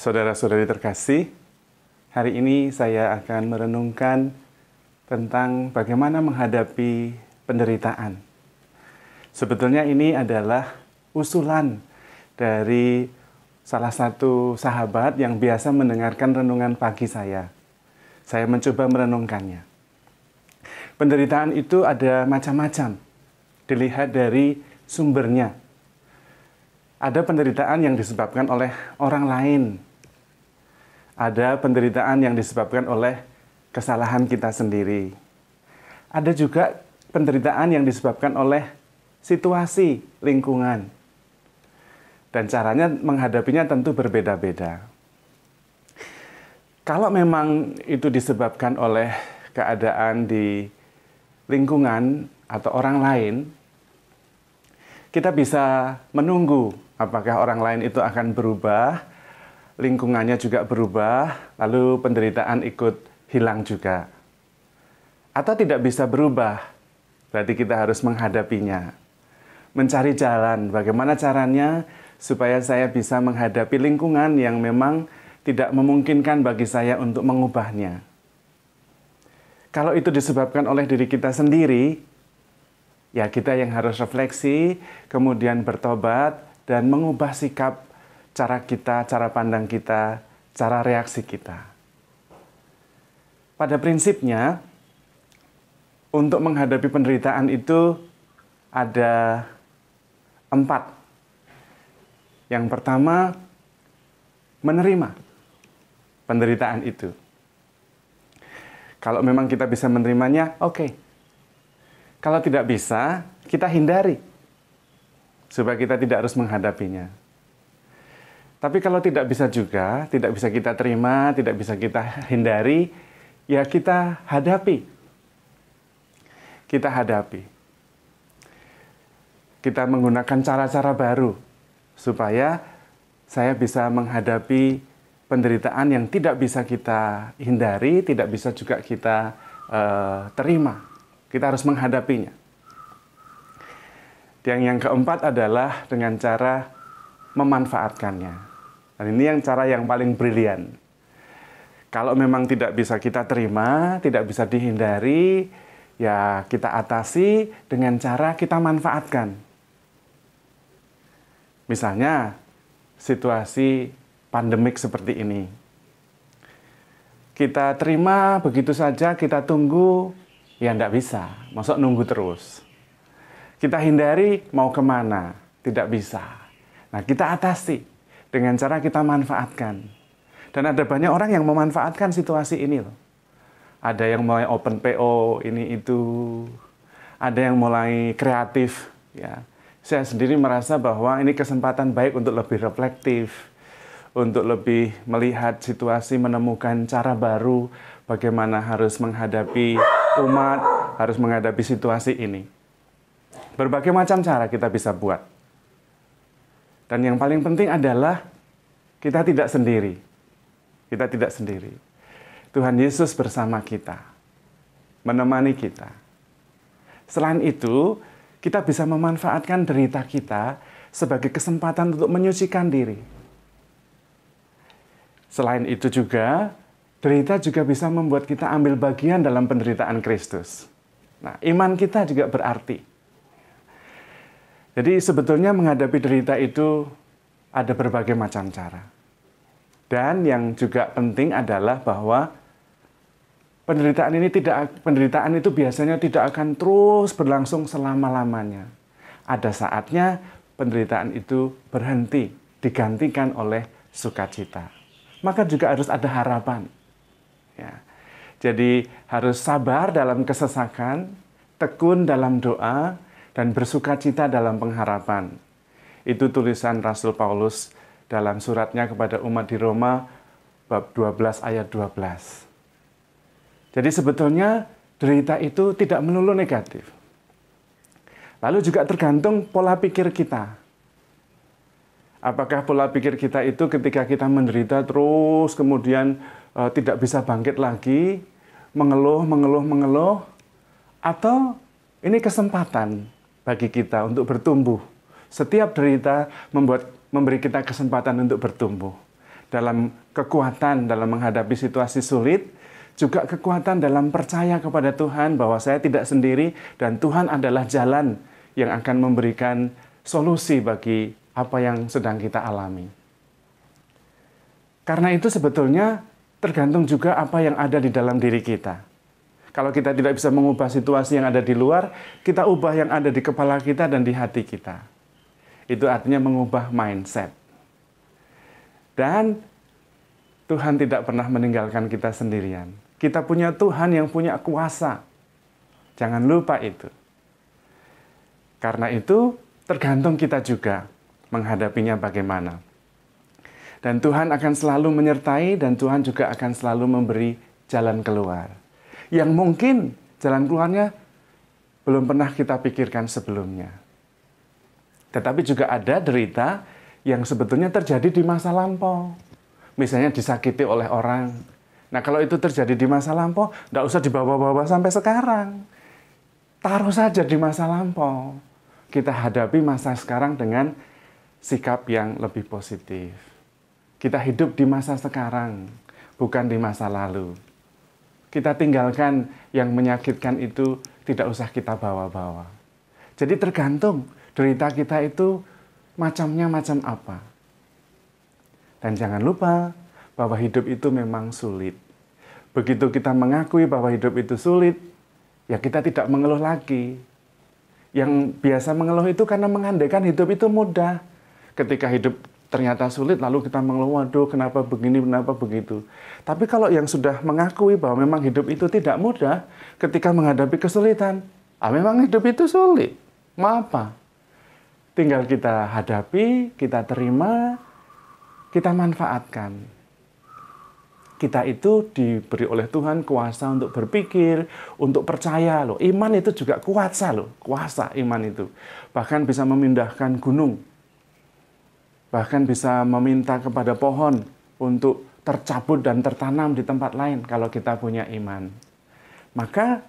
Saudara-saudari terkasih, hari ini saya akan merenungkan tentang bagaimana menghadapi penderitaan. Sebetulnya ini adalah usulan dari salah satu sahabat yang biasa mendengarkan renungan pagi saya. Saya mencoba merenungkannya. Penderitaan itu ada macam-macam, dilihat dari sumbernya. Ada penderitaan yang disebabkan oleh orang lain. Ada penderitaan yang disebabkan oleh kesalahan kita sendiri. Ada juga penderitaan yang disebabkan oleh situasi lingkungan. Dan caranya menghadapinya tentu berbeda-beda. Kalau memang itu disebabkan oleh keadaan di lingkungan atau orang lain, kita bisa menunggu apakah orang lain itu akan berubah, lingkungannya juga berubah, lalu penderitaan ikut hilang juga. Atau tidak bisa berubah, berarti kita harus menghadapinya. Mencari jalan, bagaimana caranya supaya saya bisa menghadapi lingkungan yang memang tidak memungkinkan bagi saya untuk mengubahnya. Kalau itu disebabkan oleh diri kita sendiri, ya kita yang harus refleksi, kemudian bertobat, dan mengubah sikap, cara kita, cara pandang kita, cara reaksi kita. Pada prinsipnya, untuk menghadapi penderitaan itu ada 4. Yang pertama, menerima penderitaan itu. Kalau memang kita bisa menerimanya, oke. Kalau tidak bisa, kita hindari. Supaya kita tidak harus menghadapinya. Tapi kalau tidak bisa juga, tidak bisa kita terima, tidak bisa kita hindari, ya kita hadapi. Kita hadapi. Kita menggunakan cara-cara baru, supaya saya bisa menghadapi penderitaan yang tidak bisa kita hindari, tidak bisa juga kita terima. Kita harus menghadapinya. Yang keempat adalah dengan cara memanfaatkannya. Dan ini cara yang paling brilian. Kalau memang tidak bisa kita terima, tidak bisa dihindari, ya kita atasi dengan cara kita manfaatkan. Misalnya, situasi pandemik seperti ini. Kita terima begitu saja, kita tunggu, ya enggak bisa. Masa nunggu terus. Kita hindari mau kemana, tidak bisa. Nah, kita atasi dengan cara kita manfaatkan. Dan ada banyak orang yang memanfaatkan situasi ini loh. Ada yang mulai open PO, ini itu. Ada yang mulai kreatif. Ya. Saya sendiri merasa bahwa ini kesempatan baik untuk lebih reflektif, untuk lebih melihat situasi, menemukan cara baru, bagaimana harus menghadapi umat, harus menghadapi situasi ini. Berbagai macam cara kita bisa buat. Dan yang paling penting adalah kita tidak sendiri. Kita tidak sendiri. Tuhan Yesus bersama kita. Menemani kita. Selain itu, kita bisa memanfaatkan derita kita sebagai kesempatan untuk menyucikan diri. Selain itu juga, derita juga bisa membuat kita ambil bagian dalam penderitaan Kristus. Nah, iman kita juga berarti. Jadi sebetulnya menghadapi derita itu ada berbagai macam cara. Dan yang juga penting adalah bahwa penderitaan itu biasanya tidak akan terus berlangsung selama-lamanya. Ada saatnya penderitaan itu berhenti, digantikan oleh sukacita. Maka juga harus ada harapan. Ya. Jadi harus sabar dalam kesesakan, tekun dalam doa, dan bersukacita dalam pengharapan. Itu tulisan Rasul Paulus dalam suratnya kepada umat di Roma, bab 12 ayat 12. Jadi sebetulnya derita itu tidak melulu negatif. Lalu juga tergantung pola pikir kita. Apakah pola pikir kita itu ketika kita menderita terus kemudian tidak bisa bangkit lagi, mengeluh, atau ini kesempatan bagi kita untuk bertumbuh. Setiap derita memberi kita kesempatan untuk bertumbuh. dalam kekuatan dalam menghadapi situasi sulit, juga kekuatan dalam percaya kepada Tuhan bahwa saya tidak sendiri dan Tuhan adalah jalan yang akan memberikan solusi bagi apa yang sedang kita alami. Karena itu sebetulnya tergantung juga apa yang ada di dalam diri kita. Kalau kita tidak bisa mengubah situasi yang ada di luar, kita ubah yang ada di kepala kita dan di hati kita. Itu artinya mengubah mindset. Dan Tuhan tidak pernah meninggalkan kita sendirian. Kita punya Tuhan yang punya kuasa. Jangan lupa itu. Karena itu tergantung kita juga menghadapinya bagaimana. Dan Tuhan akan selalu menyertai dan Tuhan juga akan selalu memberi jalan keluar. Yang mungkin jalan keluarnya belum pernah kita pikirkan sebelumnya. Tetapi juga ada derita yang sebetulnya terjadi di masa lampau. Misalnya disakiti oleh orang. Nah kalau itu terjadi di masa lampau, tidak usah dibawa-bawa sampai sekarang. Taruh saja di masa lampau. Kita hadapi masa sekarang dengan sikap yang lebih positif. Kita hidup di masa sekarang, bukan di masa lalu. Kita tinggalkan yang menyakitkan itu, tidak usah kita bawa-bawa. Jadi tergantung derita kita itu macamnya macam apa. Dan jangan lupa bahwa hidup itu memang sulit. Begitu kita mengakui bahwa hidup itu sulit, ya kita tidak mengeluh lagi. Yang biasa mengeluh itu karena mengandaikan hidup itu mudah. Ketika hidup ternyata sulit, lalu kita mengeluh, waduh kenapa begini, kenapa begitu. Tapi kalau yang sudah mengakui bahwa memang hidup itu tidak mudah, ketika menghadapi kesulitan, memang hidup itu sulit. Mau apa? Tinggal kita hadapi, kita terima, kita manfaatkan. Kita itu diberi oleh Tuhan kuasa untuk berpikir, untuk percaya loh. Iman itu juga kuasa loh, kuasa iman itu. Bahkan bisa memindahkan gunung. Bahkan bisa meminta kepada pohon untuk tercabut dan tertanam di tempat lain kalau kita punya iman. Maka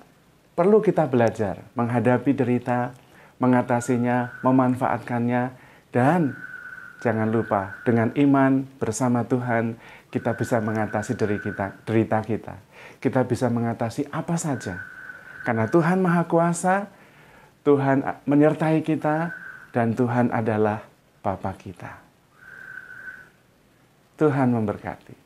perlu kita belajar menghadapi derita, mengatasinya, memanfaatkannya, dan jangan lupa dengan iman bersama Tuhan kita bisa mengatasi derita kita. Kita bisa mengatasi apa saja. Karena Tuhan Maha Kuasa, Tuhan menyertai kita, dan Tuhan adalah Bapa kita. Tuhan memberkati.